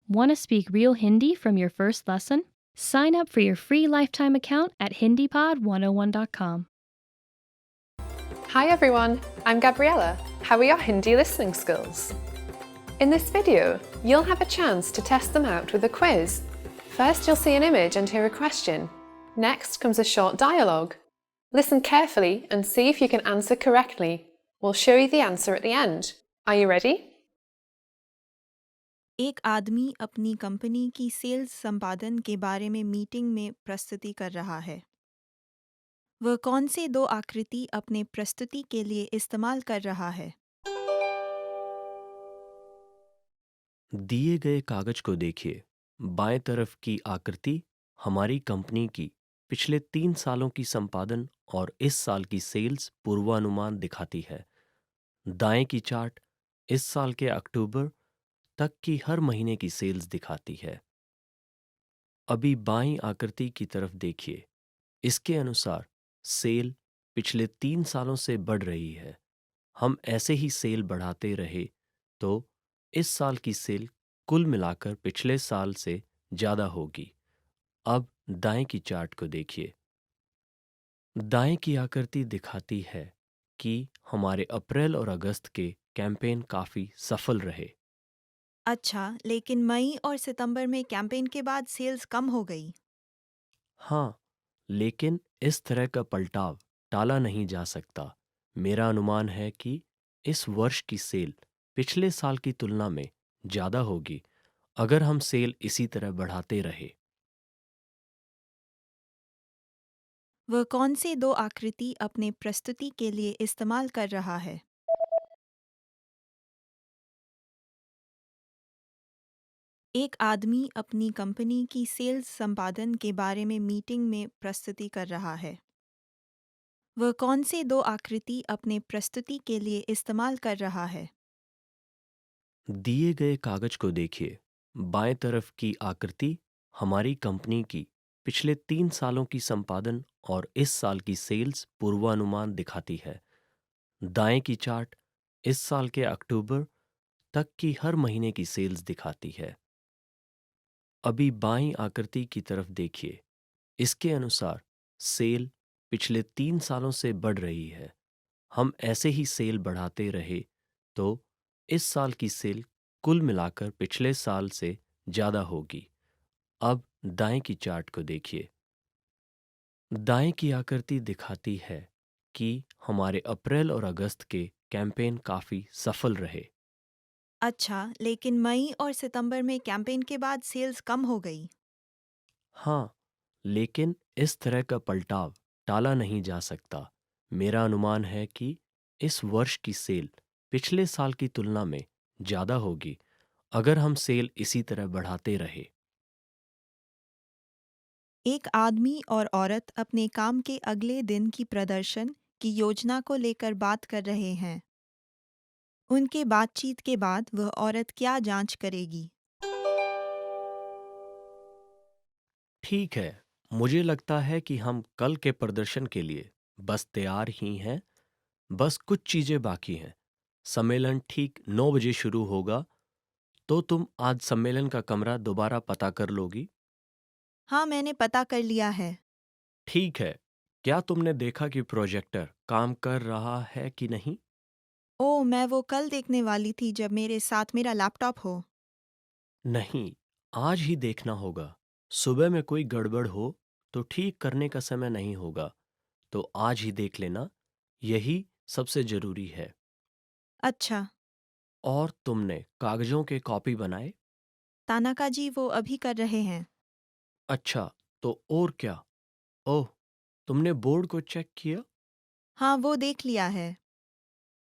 Want to speak real Hindi from your first lesson? Sign up for your free lifetime account at HindiPod101.com. Hi everyone, I'm Gabriella. How are your Hindi listening skills? In this video, you'll have a chance to test them out with a quiz. First, you'll see an image and hear a question. Next comes a short dialogue. Listen carefully and see if you can answer correctly. We'll show you the answer at the end. Are you ready? एक आदमी अपनी company की sales संपादन के बारे में meeting में प्रस्तुति कर रहा है। वह कौन से दो आकृति अपने प्रस्तुति के लिए इस्तेमाल कर रहा है? दिए गए कागज को देखिए। बाएं तरफ की आकृति हमारी कंपनी की पिछले 3 सालों की संपादन और इस साल की सेल्स पूर्वानुमान दिखाती है। दाएं की चार्ट इस साल के अक्टूबर तक की हर महीने की सेल्स दिखाती है। अभी बाईं आकृति की तरफ देखिए। इसके अनुसार सेल पिछले 3 सालों से बढ़ रही है। हम ऐसे ही सेल बढ़ाते रहे तो इस साल की सेल कुल मिलाकर पिछले साल से ज़्यादा होगी। अब दाएं की चार्ट को देखिए। दाएं की आकृति दिखाती है कि हमारे अप्रैल और अगस्त के कैंपेन काफ़ी सफल रहे। अच्छा, लेकिन मई और सितंबर में कैंपेन के बाद सेल्स कम हो गई। हाँ, लेकिन इस तरह का पलटाव टाला नहीं जा सकता। मेरा अनुमान है कि इस वर्ष की सेल पिछले साल की तुलना में ज़्यादा होगी अगर हम सेल इसी तरह बढ़ाते रहे। वह कौन से दो आकृति अपने प्रस्तुति के लिए इस्तेमाल कर रहा है? एक आदमी अपनी कंपनी की सेल्स संपादन के बारे में मीटिंग में प्रस्तुति कर रहा है। वह कौन से दो आकृति अपने प्रस्तुति के लिए इस्तेमाल कर रहा है? दिए गए कागज को देखिए। बाएं तरफ की आकृति हमारी कंपनी की पिछले 3 सालों की संपादन और इस साल की सेल्स पूर्वानुमान दिखाती है। दाएं की चार्ट इस साल के अक्टूबर तक की हर महीने की सेल्स दिखाती है। अभी बाईं आकृति की तरफ देखिए। इसके अनुसार सेल पिछले 3 सालों से बढ़ रही है। हम ऐसे ही सेल बढ़ाते रहे तो इस साल की सेल कुल मिलाकर पिछले साल से ज़्यादा होगी। अब दाएं की चार्ट को देखिए। दाएं की आकृति दिखाती है कि हमारे अप्रैल और अगस्त के कैंपेन काफ़ी सफल रहे। अच्छा, लेकिन मई और सितंबर में कैंपेन के बाद सेल्स कम हो गई। हाँ, लेकिन इस तरह का पलटाव टाला नहीं जा सकता। मेरा अनुमान है कि इस वर्ष की सेल पिछले साल की तुलना में ज़्यादा होगी अगर हम सेल इसी तरह बढ़ाते रहे। एक आदमी और औरत अपने काम के अगले दिन की प्रदर्शन की योजना को लेकर बात कर रहे हैं। उनके बातचीत के बाद वह औरत क्या जांच करेगी? ठीक है, मुझे लगता है कि हम कल के प्रदर्शन के लिए बस तैयार ही हैं। बस कुछ चीज़ें बाकी हैं। सम्मेलन ठीक 9 बजे शुरू होगा, तो तुम आज सम्मेलन का कमरा दोबारा पता कर लोगी? हाँ, मैंने पता कर लिया है। ठीक है। क्या तुमने देखा कि प्रोजेक्टर काम कर रहा है कि नहीं? ओह, मैं वो कल देखने वाली थी जब मेरे साथ मेरा लैपटॉप हो। नहीं, आज ही देखना होगा। सुबह में कोई गड़बड़ हो तो ठीक करने का समय नहीं होगा, तो आज ही देख लेना। यही सबसे जरूरी है। अच्छा, और तुमने कागजों के कॉपी बनाए? तानाका जी वो अभी कर रहे हैं। अच्छा, तो और क्या? ओह, तुमने बोर्ड को चेक किया? हाँ, वो देख लिया है।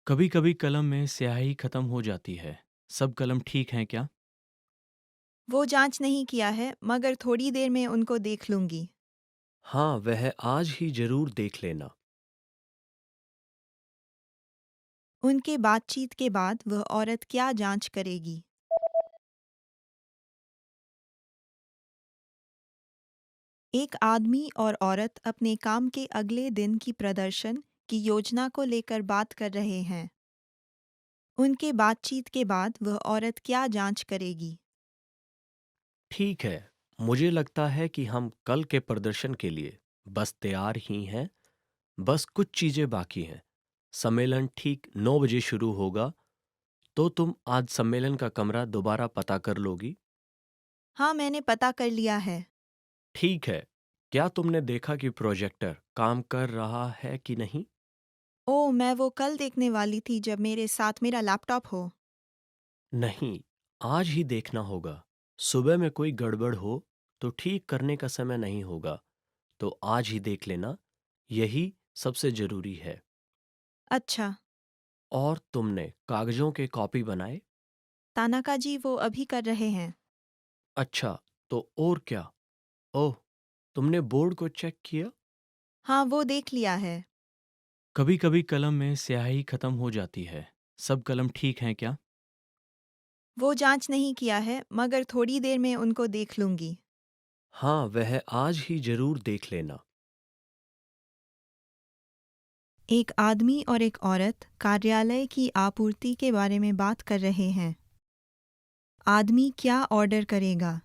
कभी कभी कलम में स्याही खत्म हो जाती है। सब कलम ठीक हैं क्या? वो जांच नहीं किया है, मगर थोड़ी देर में उनको देख लूंगी। हाँ, वह आज ही जरूर देख लेना। उनके बातचीत के बाद वह औरत क्या जांच करेगी? एक आदमी और औरत अपने काम के अगले दिन की प्रदर्शन की योजना को लेकर बात कर रहे हैं। उनके बातचीत के बाद वह औरत क्या जांच करेगी? ठीक है, मुझे लगता है कि हम कल के प्रदर्शन के लिए बस तैयार ही हैं। बस कुछ चीजें बाकी हैं। सम्मेलन ठीक 9 बजे शुरू होगा, तो तुम आज सम्मेलन का कमरा दोबारा पता कर लोगी? हाँ, मैंने पता कर लिया है। ठीक है। क्या तुमने देखा कि प्रोजेक्टर काम कर रहा है कि नहीं? ओह, मैं वो कल देखने वाली थी जब मेरे साथ मेरा लैपटॉप हो। नहीं, आज ही देखना होगा। सुबह में कोई गड़बड़ हो तो ठीक करने का समय नहीं होगा, तो आज ही देख लेना। यही सबसे जरूरी है। अच्छा, और तुमने कागजों के कॉपी बनाए? तानाका जी वो अभी कर रहे हैं। अच्छा, तो और क्या? ओह, तुमने बोर्ड को चेक किया? हाँ, वो देख लिया है। कभी कभी कलम में स्याही खत्म हो जाती है। सब कलम ठीक हैं क्या? वो जांच नहीं किया है, मगर थोड़ी देर में उनको देख लूंगी। हाँ, वह आज ही जरूर देख लेना। एक आदमी और एक औरत कार्यालय की आपूर्ति के बारे में बात कर रहे हैं। आदमी क्या ऑर्डर करेगा?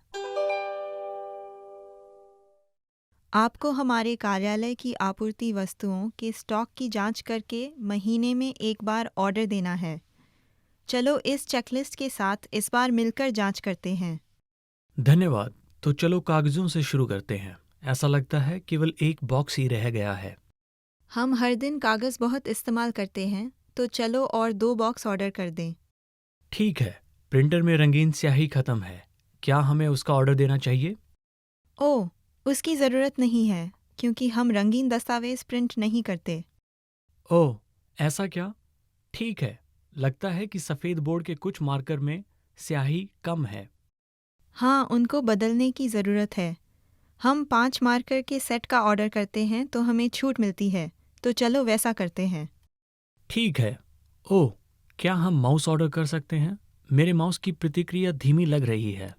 आपको हमारे कार्यालय की आपूर्ति वस्तुओं के स्टॉक की जांच करके महीने में एक बार ऑर्डर देना है। चलो इस चेकलिस्ट के साथ इस बार मिलकर जांच करते हैं। धन्यवाद। तो चलो कागजों से शुरू करते हैं। ऐसा लगता है केवल एक बॉक्स ही रह गया है। हम हर दिन कागज़ बहुत इस्तेमाल करते हैं, तो चलो और 2 बॉक्स ऑर्डर कर दें। ठीक है, प्रिंटर में रंगीन स्याही खत्म है। क्या हमें उसका ऑर्डर देना चाहिए? ओह, उसकी ज़रूरत नहीं है, क्योंकि हम रंगीन दस्तावेज़ प्रिंट नहीं करते। ओह, ऐसा क्या? ठीक है, लगता है कि सफ़ेद बोर्ड के कुछ मार्कर में स्याही कम है। हाँ, उनको बदलने की ज़रूरत है। हम 5 मार्कर के सेट का ऑर्डर करते हैं तो हमें छूट मिलती है, तो चलो वैसा करते हैं। ठीक है। ओह, क्या हम माउस ऑर्डर कर सकते हैं? मेरे माउस की प्रतिक्रिया धीमी लग रही है।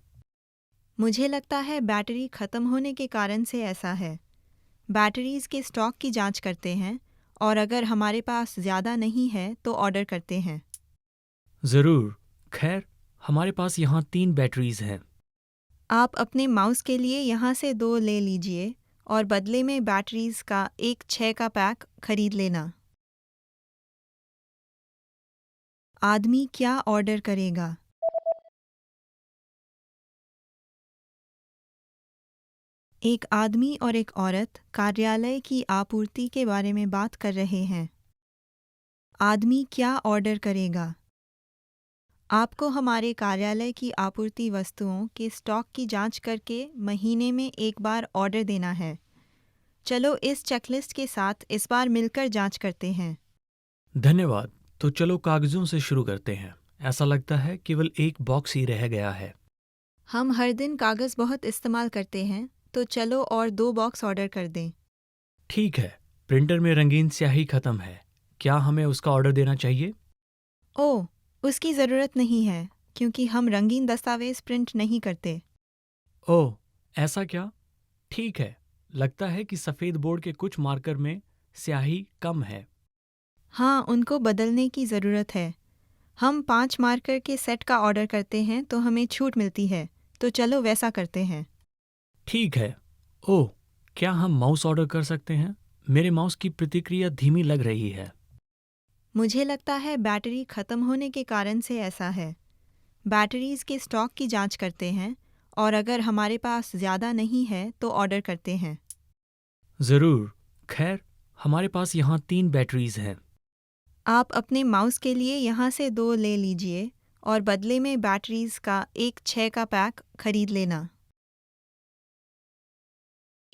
मुझे लगता है बैटरी खत्म होने के कारण से ऐसा है। बैटरीज के स्टॉक की जांच करते हैं और अगर हमारे पास ज़्यादा नहीं है तो ऑर्डर करते हैं। ज़रूर। खैर, हमारे पास यहाँ 3 बैटरीज हैं। आप अपने माउस के लिए यहाँ से 2 ले लीजिए और बदले में बैटरीज का एक 6 का पैक खरीद लेना। आदमी क्या ऑर्डर करेगा? एक आदमी और एक औरत कार्यालय की आपूर्ति के बारे में बात कर रहे हैं। आदमी क्या ऑर्डर करेगा? आपको हमारे कार्यालय की आपूर्ति वस्तुओं के स्टॉक की जांच करके महीने में एक बार ऑर्डर देना है। चलो इस चेकलिस्ट के साथ इस बार मिलकर जांच करते हैं। धन्यवाद। तो चलो कागजों से शुरू करते हैं। ऐसा लगता है केवल एक बॉक्स ही रह गया है। हम हर दिन कागज़ बहुत इस्तेमाल करते हैं, तो चलो और 2 बॉक्स ऑर्डर कर दें। ठीक है, प्रिंटर में रंगीन स्याही खत्म है। क्या हमें उसका ऑर्डर देना चाहिए? ओह, उसकी ज़रूरत नहीं है, क्योंकि हम रंगीन दस्तावेज़ प्रिंट नहीं करते। ओह, ऐसा क्या? ठीक है, लगता है कि सफ़ेद बोर्ड के कुछ मार्कर में स्याही कम है। हाँ, उनको बदलने की ज़रूरत है। हम 5 मार्कर के सेट का ऑर्डर करते हैं तो हमें छूट मिलती है, तो चलो वैसा करते हैं। ठीक है। ओह, क्या हम माउस ऑर्डर कर सकते हैं? मेरे माउस की प्रतिक्रिया धीमी लग रही है। मुझे लगता है बैटरी खत्म होने के कारण से ऐसा है। बैटरीज के स्टॉक की जांच करते हैं और अगर हमारे पास ज़्यादा नहीं है तो ऑर्डर करते हैं। ज़रूर। खैर, हमारे पास यहाँ 3 बैटरीज हैं। आप अपने माउस के लिए यहाँ से 2 ले लीजिए और बदले में बैटरीज का एक 6 का पैक खरीद लेना।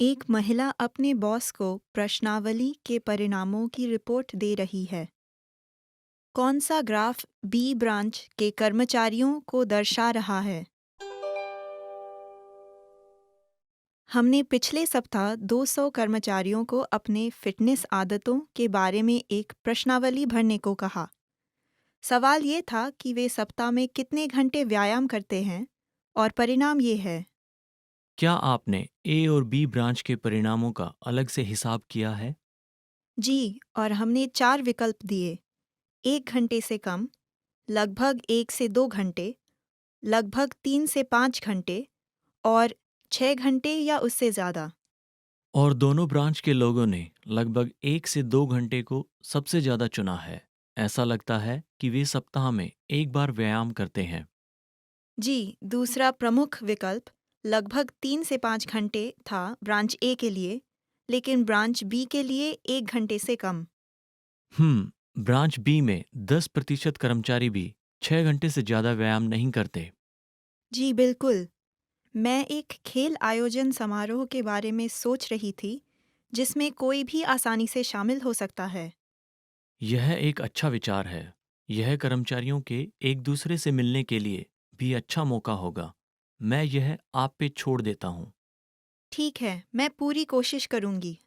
एक महिला अपने बॉस को प्रश्नावली के परिणामों की रिपोर्ट दे रही है। कौन सा ग्राफ बी ब्रांच के कर्मचारियों को दर्शा रहा है? हमने पिछले सप्ताह 200 कर्मचारियों को अपने फिटनेस आदतों के बारे में एक प्रश्नावली भरने को कहा। सवाल ये था कि वे सप्ताह में कितने घंटे व्यायाम करते हैं और परिणाम ये है। क्या आपने ए और बी ब्रांच के परिणामों का अलग से हिसाब किया है? जी, और हमने 4 विकल्प दिए। 1 घंटे से कम, लगभग 1 से 2 घंटे, लगभग 3 से 5 घंटे और 6 घंटे या उससे ज़्यादा। और दोनों ब्रांच के लोगों ने लगभग 1 से 2 घंटे को सबसे ज़्यादा चुना है। ऐसा लगता है कि वे सप्ताह में एक बार व्यायाम करते हैं। जी, दूसरा प्रमुख विकल्प लगभग 3 से 5 घंटे था ब्रांच ए के लिए, लेकिन ब्रांच बी के लिए 1 घंटे से कम। ब्रांच बी में 10% कर्मचारी भी 6 घंटे से ज़्यादा व्यायाम नहीं करते। जी बिल्कुल। मैं एक खेल आयोजन समारोह के बारे में सोच रही थी, जिसमें कोई भी आसानी से शामिल हो सकता है। यह एक अच्छा विचार है। यह कर्मचारियों के एक दूसरे से मिलने के लिए भी अच्छा मौका होगा। मैं यह आप पे छोड़ देता हूँ। ठीक है, मैं पूरी कोशिश करूंगी।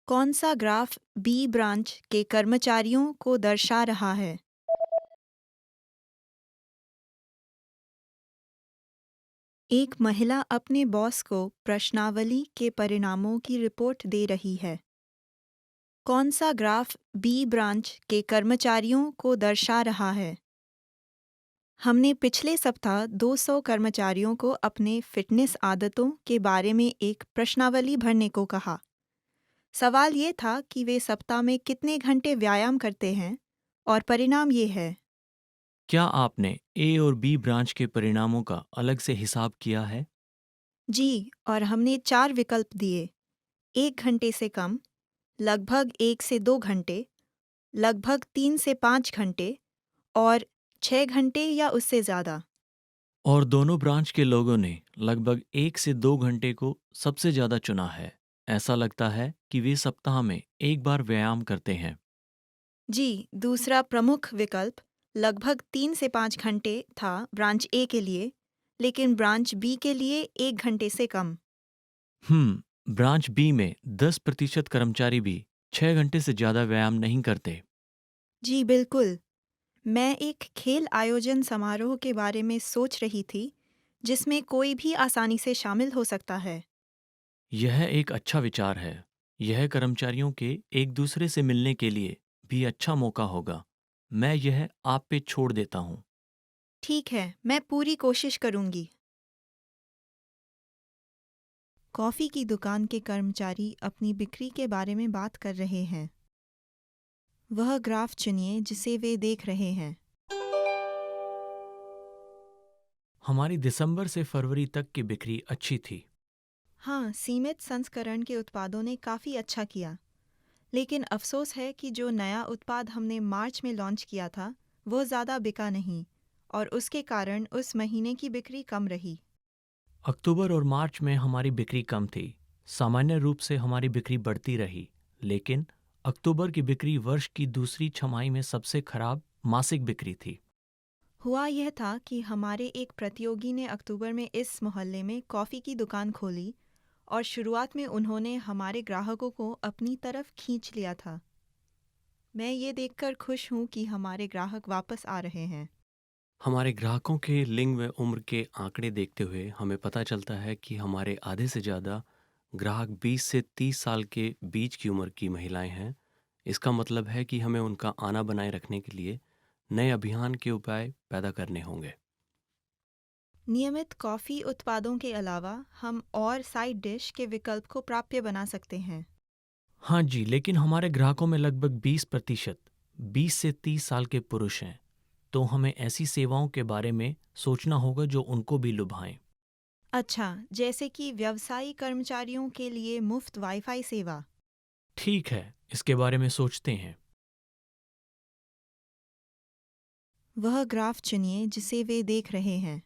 कौन सा ग्राफ बी ब्रांच के कर्मचारियों को दर्शा रहा है? एक महिला अपने बॉस को प्रश्नावली के परिणामों की रिपोर्ट दे रही है। कौन सा ग्राफ बी ब्रांच के कर्मचारियों को दर्शा रहा है? हमने पिछले सप्ताह 200 कर्मचारियों को अपने फिटनेस आदतों के बारे में एक प्रश्नावली भरने को कहा। सवाल ये था कि वे सप्ताह में कितने घंटे व्यायाम करते हैं और परिणाम ये है। क्या आपने ए और बी ब्रांच के परिणामों का अलग से हिसाब किया है? जी, और हमने 4 विकल्प दिए। 1 घंटे से कम, लगभग 1 से 2 घंटे, लगभग 3 से 5 घंटे और 6 घंटे या उससे ज़्यादा। और दोनों ब्रांच के लोगों ने लगभग 1 से 2 घंटे को सबसे ज़्यादा चुना है। ऐसा लगता है कि वे सप्ताह में एक बार व्यायाम करते हैं। जी, दूसरा प्रमुख विकल्प लगभग 3 से 5 घंटे था ब्रांच ए के लिए, लेकिन ब्रांच बी के लिए 1 घंटे से कम। ब्रांच बी में 10% कर्मचारी भी 6 घंटे से ज़्यादा व्यायाम नहीं करते। जी बिल्कुल। मैं एक खेल आयोजन समारोह के बारे में सोच रही थी, जिसमें कोई भी आसानी से शामिल हो सकता है। यह एक अच्छा विचार है। यह कर्मचारियों के एक दूसरे से मिलने के लिए भी अच्छा मौका होगा। मैं यह आप पे छोड़ देता हूँ। ठीक है, मैं पूरी कोशिश करूंगी। कॉफ़ी की दुकान के कर्मचारी अपनी बिक्री के बारे में बात कर रहे हैं। वह ग्राफ चुनिए जिसे वे देख रहे हैं। हमारी दिसंबर से फरवरी तक की बिक्री अच्छी थी। हाँ, सीमित संस्करण के उत्पादों ने काफ़ी अच्छा किया, लेकिन अफसोस है कि जो नया उत्पाद हमने मार्च में लॉन्च किया था, वो ज़्यादा बिका नहीं और उसके कारण उस महीने की बिक्री कम रही। अक्टूबर और मार्च में हमारी बिक्री कम थी। सामान्य रूप से हमारी बिक्री बढ़ती रही, लेकिन अक्टूबर की बिक्री वर्ष की दूसरी छमाही में सबसे खराब मासिक बिक्री थी। हुआ यह था कि हमारे एक प्रतियोगी ने अक्टूबर में इस मोहल्ले में कॉफ़ी की दुकान खोली और शुरुआत में उन्होंने हमारे ग्राहकों को अपनी तरफ खींच लिया था। मैं ये देखकर खुश हूँ कि हमारे ग्राहक वापस आ रहे हैं। हमारे ग्राहकों के लिंग व उम्र के आंकड़े देखते हुए हमें पता चलता है कि हमारे आधे से ज़्यादा ग्राहक 20 से 30 साल के बीच की उम्र की महिलाएं हैं। इसका मतलब है कि हमें उनका आना बनाए रखने के लिए नए अभियान के उपाय पैदा करने होंगे। नियमित कॉफ़ी उत्पादों के अलावा हम और साइड डिश के विकल्प को प्राप्य बना सकते हैं। हाँ जी, लेकिन हमारे ग्राहकों में लगभग 20% 20 से 30 साल के पुरुष हैं, तो हमें ऐसी सेवाओं के बारे में सोचना होगा जो उनको भी लुभाएं। अच्छा, जैसे कि व्यवसायी कर्मचारियों के लिए मुफ्त वाईफाई सेवा। ठीक है, इसके बारे में सोचते हैं। वह ग्राफ चुनिए जिसे वे देख रहे हैं।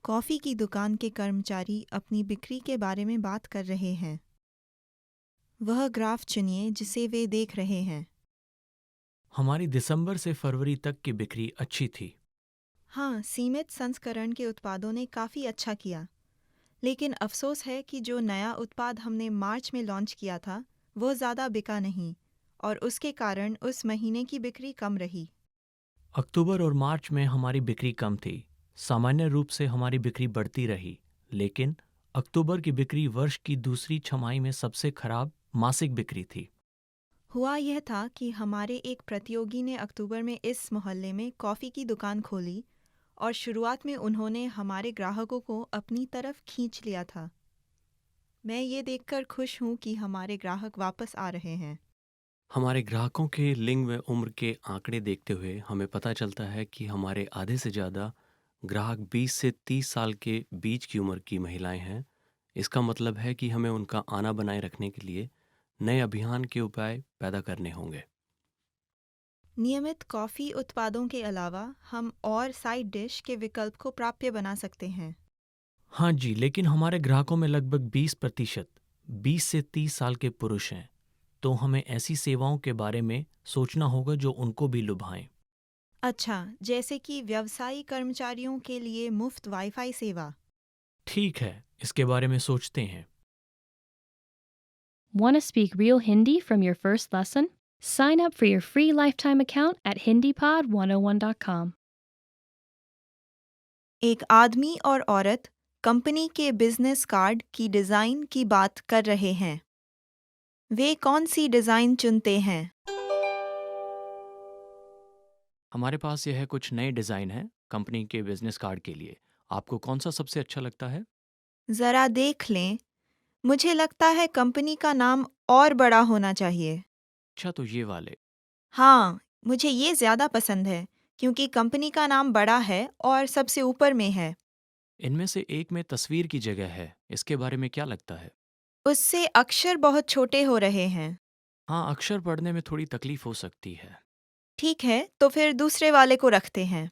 कॉफ़ी की दुकान के कर्मचारी अपनी बिक्री के बारे में बात कर रहे हैं। वह ग्राफ चुनिए जिसे वे देख रहे हैं। हमारी दिसंबर से फरवरी तक की बिक्री अच्छी थी। हाँ, सीमित संस्करण के उत्पादों ने काफ़ी अच्छा किया, लेकिन अफसोस है कि जो नया उत्पाद हमने मार्च में लॉन्च किया था, वो ज़्यादा बिका नहीं और उसके कारण उस महीने की बिक्री कम रही। अक्टूबर और मार्च में हमारी बिक्री कम थी। सामान्य रूप से हमारी बिक्री बढ़ती रही, लेकिन अक्टूबर की बिक्री वर्ष की दूसरी छमाही में सबसे खराब मासिक बिक्री थी। हुआ यह था कि हमारे एक प्रतियोगी ने अक्टूबर में इस मोहल्ले में कॉफ़ी की दुकान खोली और शुरुआत में उन्होंने हमारे ग्राहकों को अपनी तरफ खींच लिया था। मैं ये देखकर खुश हूँ कि हमारे ग्राहक वापस आ रहे हैं। हमारे ग्राहकों के लिंग व उम्र के आंकड़े देखते हुए हमें पता चलता है कि हमारे आधे से ज़्यादा ग्राहक 20 से 30 साल के बीच की उम्र की महिलाएं हैं। इसका मतलब है कि हमें उनका आना बनाए रखने के लिए नए अभियान के उपाय पैदा करने होंगे। नियमित कॉफ़ी उत्पादों के अलावा हम और साइड डिश के विकल्प को प्राप्य बना सकते हैं। हाँ जी, लेकिन हमारे ग्राहकों में लगभग 20% 20 से 30 साल के पुरुष हैं, तो हमें ऐसी सेवाओं के बारे में सोचना होगा जो उनको भी लुभाएं। अच्छा, जैसे कि व्यवसायी कर्मचारियों के लिए मुफ्त वाईफाई सेवा। ठीक है, इसके बारे में सोचते हैं। Want to speak real Hindi from your first lesson? Sign up for your free lifetime account at HindiPod101.com. एक आदमी और औरत कंपनी के बिजनेस कार्ड की डिज़ाइन की बात कर रहे हैं। वे कौन सी डिज़ाइन चुनते हैं? हमारे पास यह है कुछ नए डिज़ाइन हैं कंपनी के बिजनेस कार्ड के लिए। आपको कौन सा सबसे अच्छा लगता है? ज़रा देख लें। मुझे लगता है कंपनी का नाम और बड़ा होना चाहिए। अच्छा, तो ये वाले। हाँ, मुझे ये ज़्यादा पसंद है क्योंकि कंपनी का नाम बड़ा है और सबसे ऊपर में है। इनमें से एक में तस्वीर की जगह है, इसके बारे में क्या लगता है? उससे अक्षर बहुत छोटे हो रहे हैं। हाँ, अक्षर पढ़ने में थोड़ी तकलीफ हो सकती है। ठीक है, तो फिर दूसरे वाले को रखते हैं।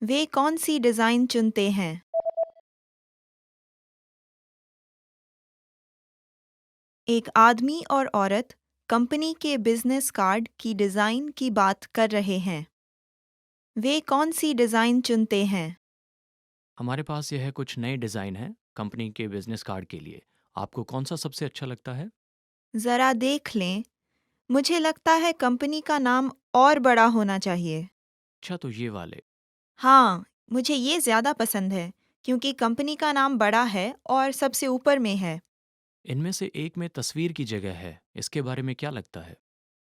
वे कौन सी डिज़ाइन चुनते हैं? एक आदमी और औरत कंपनी के बिजनेस कार्ड की डिज़ाइन की बात कर रहे हैं। वे कौन सी डिज़ाइन चुनते हैं? हमारे पास यह है कुछ नए डिज़ाइन हैं कंपनी के बिजनेस कार्ड के लिए। आपको कौन सा सबसे अच्छा लगता है? ज़रा देख लें। मुझे लगता है कंपनी का नाम और बड़ा होना चाहिए। अच्छा, तो ये वाले। हाँ, मुझे ये ज़्यादा पसंद है क्योंकि कंपनी का नाम बड़ा है और सबसे ऊपर में है। इनमें से एक में तस्वीर की जगह है, इसके बारे में क्या लगता है?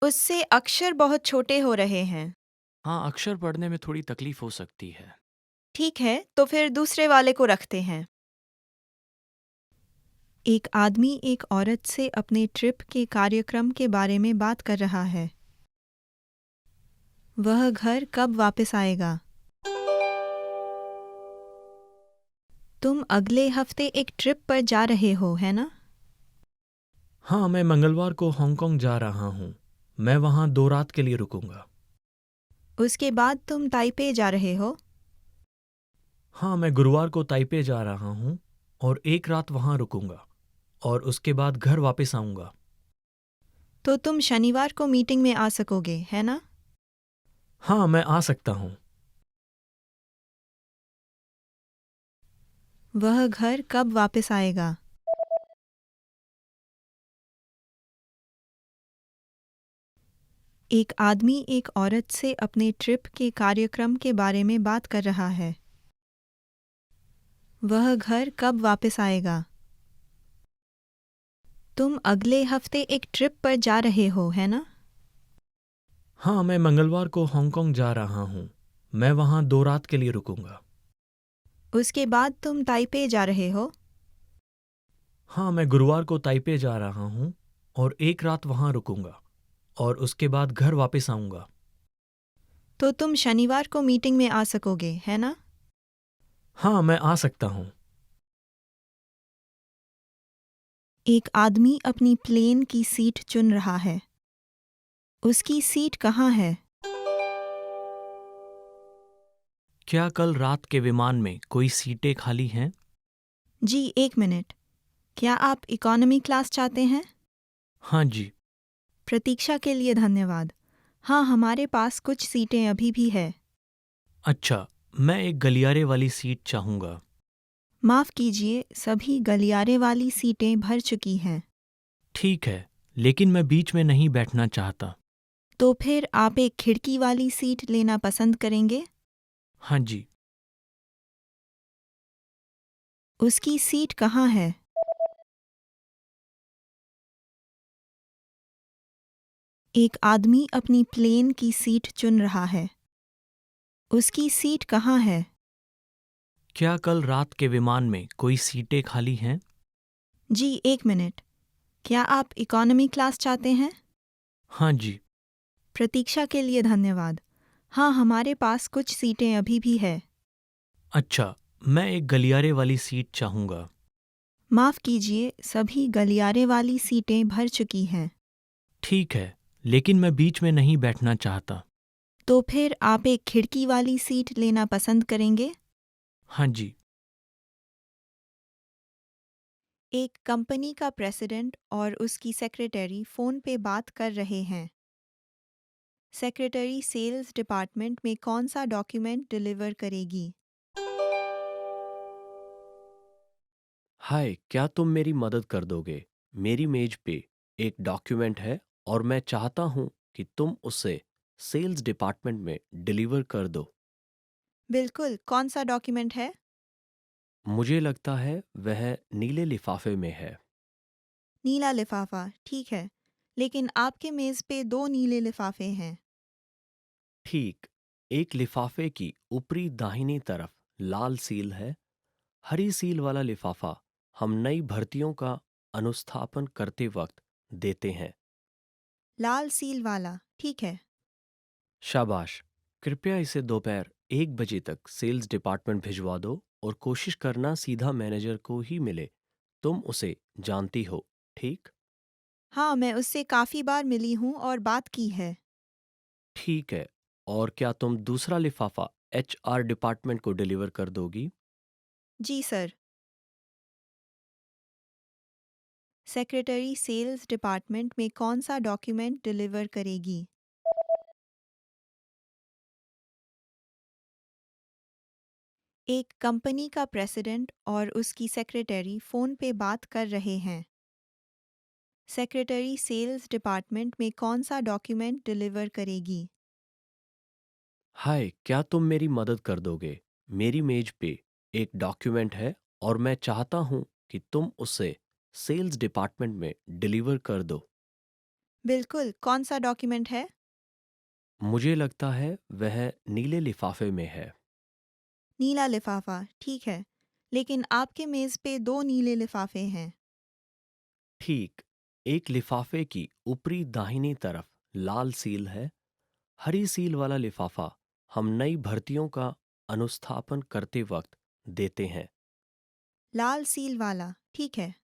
उससे अक्षर बहुत छोटे हो रहे हैं। हाँ, अक्षर पढ़ने में थोड़ी तकलीफ हो सकती है। ठीक है, तो फिर दूसरे वाले को रखते हैं। एक आदमी एक औरत से अपने ट्रिप के कार्यक्रम के बारे में बात कर रहा है। वह घर कब वापस आएगा? तुम अगले हफ्ते एक ट्रिप पर जा रहे हो, है ना? हाँ, मैं मंगलवार को हांगकांग जा रहा हूँ। मैं वहाँ 2 रात के लिए रुकूंगा। उसके बाद तुम ताइपे जा रहे हो? हाँ, मैं गुरुवार को ताइपे जा रहा हूँ और 1 रात वहाँ रुकूंगा और उसके बाद घर वापस आऊँगा। तो तुम शनिवार को मीटिंग में आ सकोगे, है ना? हाँ, मैं आ सकता हूँ। वह घर कब वापस आएगा? एक आदमी एक औरत से अपने ट्रिप के कार्यक्रम के बारे में बात कर रहा है। वह घर कब वापस आएगा? तुम अगले हफ्ते एक ट्रिप पर जा रहे हो, है ना? हाँ, मैं मंगलवार को हांगकांग जा रहा हूँ। मैं वहाँ 2 रात के लिए रुकूंगा। उसके बाद तुम ताइपे जा रहे हो? हाँ, मैं गुरुवार को ताइपे जा रहा हूँ और 1 रात वहाँ रुकूंगा और उसके बाद घर वापस आऊँगा। तो तुम शनिवार को मीटिंग में आ सकोगे, है ना? हाँ, मैं आ सकता हूँ। एक आदमी अपनी प्लेन की सीट चुन रहा है। उसकी सीट कहाँ है? क्या कल रात के विमान में कोई सीटें खाली हैं? जी, 1 मिनट। क्या आप इकोनॉमी क्लास चाहते हैं? हाँ जी। प्रतीक्षा के लिए धन्यवाद। हाँ, हमारे पास कुछ सीटें अभी भी है। अच्छा, मैं एक गलियारे वाली सीट चाहूँगा। माफ़ कीजिए, सभी गलियारे वाली सीटें भर चुकी हैं। ठीक है, लेकिन मैं बीच में नहीं बैठना चाहता। तो फिर आप एक खिड़की वाली सीट लेना पसंद करेंगे? हाँ जी। उसकी सीट कहाँ है? एक आदमी अपनी प्लेन की सीट चुन रहा है। उसकी सीट कहाँ है? क्या कल रात के विमान में कोई सीटें खाली हैं? जी, 1 मिनट। क्या आप इकोनॉमी क्लास चाहते हैं? हाँ जी। प्रतीक्षा के लिए धन्यवाद। हाँ, हमारे पास कुछ सीटें अभी भी है। अच्छा, मैं एक गलियारे वाली सीट चाहूँगा। माफ़ कीजिए, सभी गलियारे वाली सीटें भर चुकी हैं। ठीक है, लेकिन मैं बीच में नहीं बैठना चाहता। तो फिर आप एक खिड़की वाली सीट लेना पसंद करेंगे? हाँ जी। एक कंपनी का प्रेसिडेंट और उसकी सेक्रेटरी फ़ोन पे बात कर रहे हैं। सेक्रेटरी सेल्स डिपार्टमेंट में कौन सा डॉक्यूमेंट डिलीवर करेगी? हाय, क्या तुम मेरी मदद कर दोगे? मेरी मेज पे एक डॉक्यूमेंट है और मैं चाहता हूँ कि तुम उसे सेल्स डिपार्टमेंट में डिलीवर कर दो। बिल्कुल, कौन सा डॉक्यूमेंट है? मुझे लगता है वह नीले लिफाफे में है। नीला लिफाफा, ठीक है। लेकिन आपके मेज़ पे 2 नीले लिफाफे हैं। ठीक, एक लिफाफे की ऊपरी दाहिनी तरफ लाल सील है। हरी सील वाला लिफाफा हम नई भर्तियों का अनुस्थापन करते वक्त देते हैं। लाल सील वाला, ठीक है। शाबाश। कृपया इसे दोपहर 1 बजे तक सेल्स डिपार्टमेंट भिजवा दो और कोशिश करना सीधा मैनेजर को ही मिले। तुम उसे जानती हो, ठीक? हाँ, मैं उससे काफ़ी बार मिली हूँ और बात की है। ठीक है। और क्या तुम दूसरा लिफाफा HR डिपार्टमेंट को डिलीवर कर दोगी? जी सर। सेक्रेटरी सेल्स डिपार्टमेंट में कौन सा डॉक्यूमेंट डिलीवर करेगी? एक कंपनी का प्रेसिडेंट और उसकी सेक्रेटरी फ़ोन पे बात कर रहे हैं। सेक्रेटरी सेल्स डिपार्टमेंट में कौन सा डॉक्यूमेंट डिलीवर करेगी? हाय, क्या तुम मेरी मदद कर दोगे? मेरी मेज पे एक डॉक्यूमेंट है और मैं चाहता हूँ कि तुम उसे सेल्स डिपार्टमेंट में डिलीवर कर दो। बिल्कुल, कौन सा डॉक्यूमेंट है? मुझे लगता है वह नीले लिफाफे में है। नीला लिफाफा, ठीक है। लेकिन आपके मेज़ पे 2 नीले लिफाफे हैं। ठीक, एक लिफाफे की ऊपरी दाहिनी तरफ लाल सील है। हरी सील वाला लिफाफा हम नई भर्तियों का अनुस्थापन करते वक्त देते हैं। लाल सील वाला, ठीक है।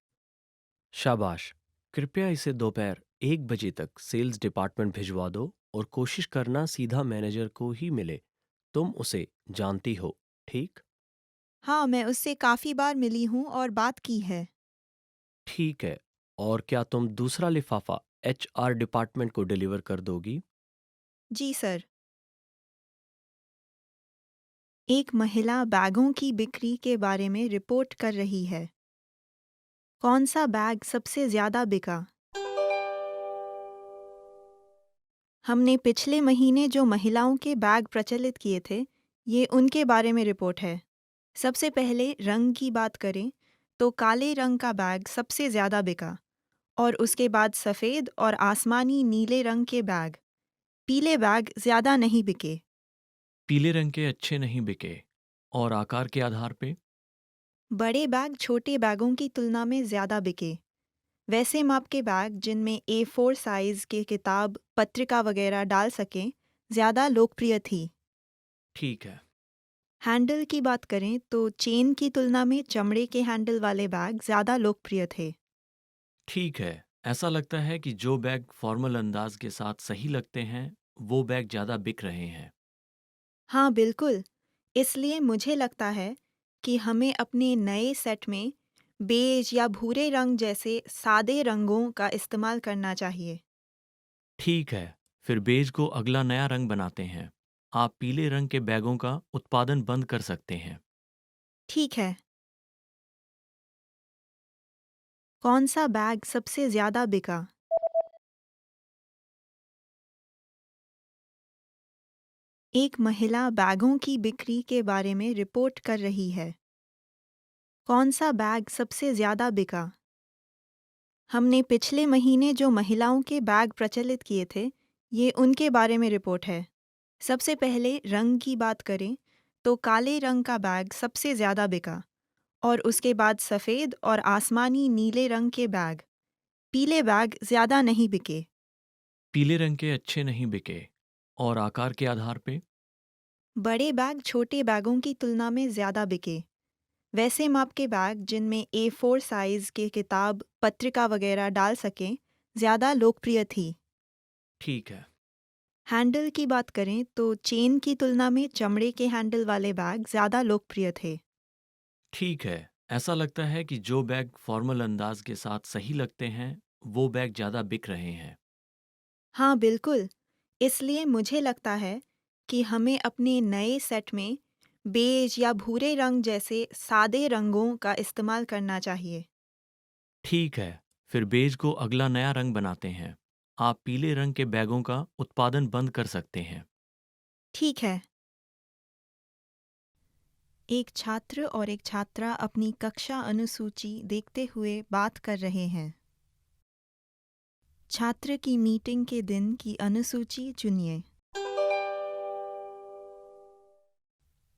शाबाश। कृपया इसे दोपहर 1 बजे तक सेल्स डिपार्टमेंट भिजवा दो और कोशिश करना सीधा मैनेजर को ही मिले। तुम उसे जानती हो, ठीक? हाँ, मैं उससे काफ़ी बार मिली हूँ और बात की है। ठीक है। और क्या तुम दूसरा लिफाफा HR डिपार्टमेंट को डिलीवर कर दोगी? जी सर। एक महिला बैगों की बिक्री के बारे में रिपोर्ट कर रही है। कौन सा बैग सबसे ज़्यादा बिका? हमने पिछले महीने जो महिलाओं के बैग प्रचलित किए थे, ये उनके बारे में रिपोर्ट है। सबसे पहले रंग की बात करें, तो काले रंग का बैग सबसे ज़्यादा बिका और उसके बाद सफ़ेद और आसमानी नीले रंग के बैग। पीले बैग ज़्यादा नहीं बिके। पीले रंग के अच्छे नहीं बिके। और आकार के आधार पे? बड़े बैग छोटे बैगों की तुलना में ज़्यादा बिके। वैसे माप के बैग जिनमें A4 साइज़ के किताब, पत्रिका वगैरह डाल सकें, ज़्यादा लोकप्रिय थी। ठीक है। हैंडल की बात करें तो चेन की तुलना में चमड़े के हैंडल वाले बैग ज़्यादा लोकप्रिय थे। ठीक है। ऐसा लगता है कि जो बैग फॉर्मल अंदाज के साथ सही लगते हैं, वो बैग ज़्यादा बिक रहे हैं। हाँ बिल्कुल, इसलिए मुझे लगता है कि हमें अपने नए सेट में बेज या भूरे रंग जैसे सादे रंगों का इस्तेमाल करना चाहिए। ठीक है, फिर बेज को अगला नया रंग बनाते हैं। आप पीले रंग के बैगों का उत्पादन बंद कर सकते हैं। ठीक है। कौन सा बैग सबसे ज़्यादा बिका? एक महिला बैगों की बिक्री के बारे में रिपोर्ट कर रही है। कौन सा बैग सबसे ज़्यादा बिका? हमने पिछले महीने जो महिलाओं के बैग प्रचलित किए थे, ये उनके बारे में रिपोर्ट है। सबसे पहले रंग की बात करें तो काले रंग का बैग सबसे ज़्यादा बिका और उसके बाद सफ़ेद और आसमानी नीले रंग के बैग। पीले बैग ज़्यादा नहीं बिके। पीले रंग के अच्छे नहीं बिके। और आकार के आधार पे? बड़े बैग छोटे बैगों की तुलना में ज़्यादा बिके। वैसे माप के बैग जिनमें A4 साइज़ के किताब, पत्रिका वगैरह डाल सकें, ज़्यादा लोकप्रिय थी। ठीक है। हैंडल की बात करें तो चेन की तुलना में चमड़े के हैंडल वाले बैग ज़्यादा लोकप्रिय थे। ठीक है। ऐसा लगता है कि जो बैग फॉर्मल अंदाज के साथ सही लगते हैं, वो बैग ज़्यादा बिक रहे हैं। हाँ बिल्कुल, इसलिए मुझे लगता है कि हमें अपने नए सेट में बेज या भूरे रंग जैसे सादे रंगों का इस्तेमाल करना चाहिए। ठीक है, फिर बेज को अगला नया रंग बनाते हैं। आप पीले रंग के बैगों का उत्पादन बंद कर सकते हैं। ठीक है। एक छात्र और एक छात्रा अपनी कक्षा अनुसूची देखते हुए बात कर रहे हैं। छात्र की मीटिंग के दिन की अनुसूची चुनिए।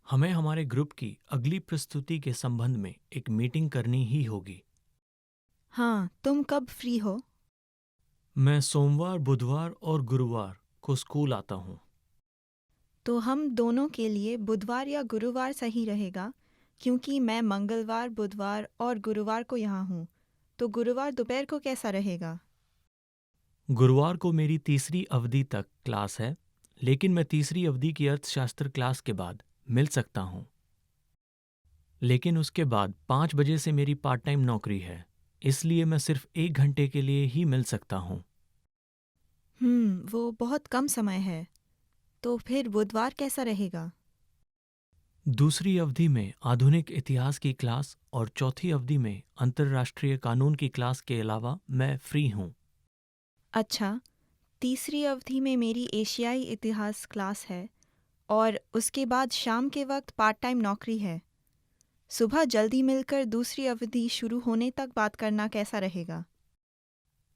हमें हमारे ग्रुप की अगली प्रस्तुति के संबंध में एक मीटिंग करनी ही होगी। हाँ, तुम कब फ्री हो? मैं सोमवार, बुधवार और गुरुवार को स्कूल आता हूँ। तो हम दोनों के लिए बुधवार या गुरुवार सही रहेगा, क्योंकि मैं मंगलवार, बुधवार और गुरुवार को यहाँ हूँ। तो गुरुवार दोपहर को कैसा रहेगा? गुरुवार को मेरी तीसरी अवधि तक क्लास है, लेकिन मैं तीसरी अवधि की अर्थशास्त्र क्लास के बाद मिल सकता हूँ। लेकिन उसके बाद 5 बजे से मेरी पार्ट टाइम नौकरी है, इसलिए मैं सिर्फ 1 घंटे के लिए ही मिल सकता हूँ। वो बहुत कम समय है। तो फिर बुधवार कैसा रहेगा? दूसरी अवधि में आधुनिक इतिहास की क्लास और चौथी अवधि में अंतर्राष्ट्रीय कानून की क्लास के अलावा मैं फ्री हूँ। अच्छा, तीसरी अवधि में मेरी एशियाई इतिहास क्लास है और उसके बाद शाम के वक्त पार्ट टाइम नौकरी है। सुबह जल्दी मिलकर दूसरी अवधि शुरू होने तक बात करना कैसा रहेगा?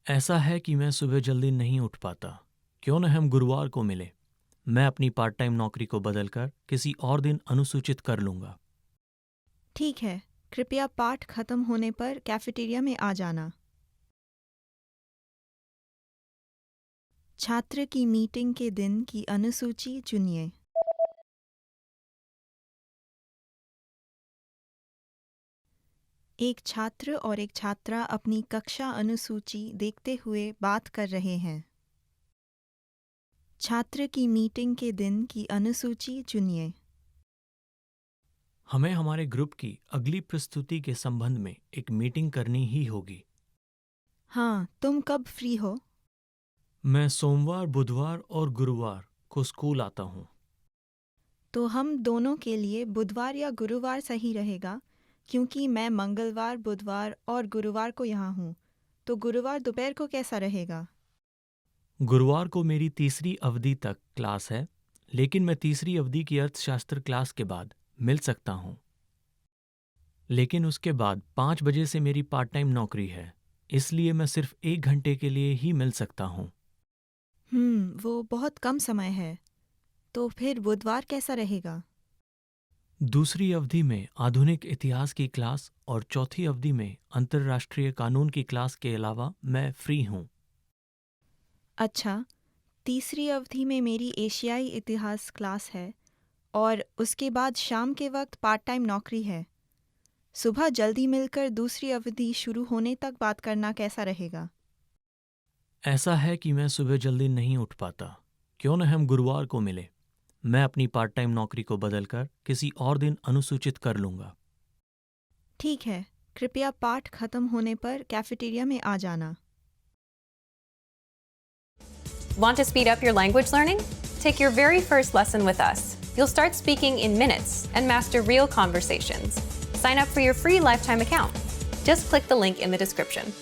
ऐसा है कि मैं सुबह जल्दी नहीं उठ पाता। क्यों न हम गुरुवार को मिले? मैं अपनी पार्ट टाइम नौकरी को बदलकर किसी और दिन अनुसूचित कर लूँगा। ठीक है, कृपया पाठ खत्म होने पर कैफेटेरिया में आ जाना। छात्र की मीटिंग के दिन की अनुसूची चुनिए। एक छात्र और एक छात्रा अपनी कक्षा अनुसूची देखते हुए बात कर रहे हैं। छात्र की मीटिंग के दिन की अनुसूची चुनिए। हमें हमारे ग्रुप की अगली प्रस्तुति के संबंध में एक मीटिंग करनी ही होगी। हाँ, तुम कब फ्री हो? मैं सोमवार, बुधवार और गुरुवार को स्कूल आता हूँ। तो हम दोनों के लिए बुधवार या गुरुवार सही रहेगा, क्योंकि मैं मंगलवार, बुधवार और गुरुवार को यहाँ हूँ। तो गुरुवार दोपहर को कैसा रहेगा? गुरुवार को मेरी तीसरी अवधि तक क्लास है, लेकिन मैं तीसरी अवधि की अर्थशास्त्र क्लास के बाद मिल सकता हूँ। लेकिन उसके बाद 5 बजे से मेरी पार्ट टाइम नौकरी है, इसलिए मैं सिर्फ 1 घंटे के लिए ही मिल सकता हूँ। वो बहुत कम समय है। तो फिर बुधवार कैसा रहेगा? दूसरी अवधि में आधुनिक इतिहास की क्लास और चौथी अवधि में अंतर्राष्ट्रीय कानून की क्लास के अलावा मैं फ्री हूँ। अच्छा, तीसरी अवधि में मेरी एशियाई इतिहास क्लास है और उसके बाद शाम के वक्त पार्ट टाइम नौकरी है। सुबह जल्दी मिलकर दूसरी अवधि शुरू होने तक बात करना कैसा रहेगा? ऐसा है कि मैं सुबह जल्दी नहीं उठ पाता। क्यों न हम गुरुवार को मिले? मैं अपनी पार्ट टाइम नौकरी को बदलकर किसी और दिन अनुसूचित कर लूँगा। ठीक है, कृपया पाठ खत्म होने पर कैफेटेरिया में आ जाना। Want to speed up your language learning? Take your very first lesson with us. You'll start speaking in minutes and master real conversations. Sign up for your free lifetime account. Just click the link in the description.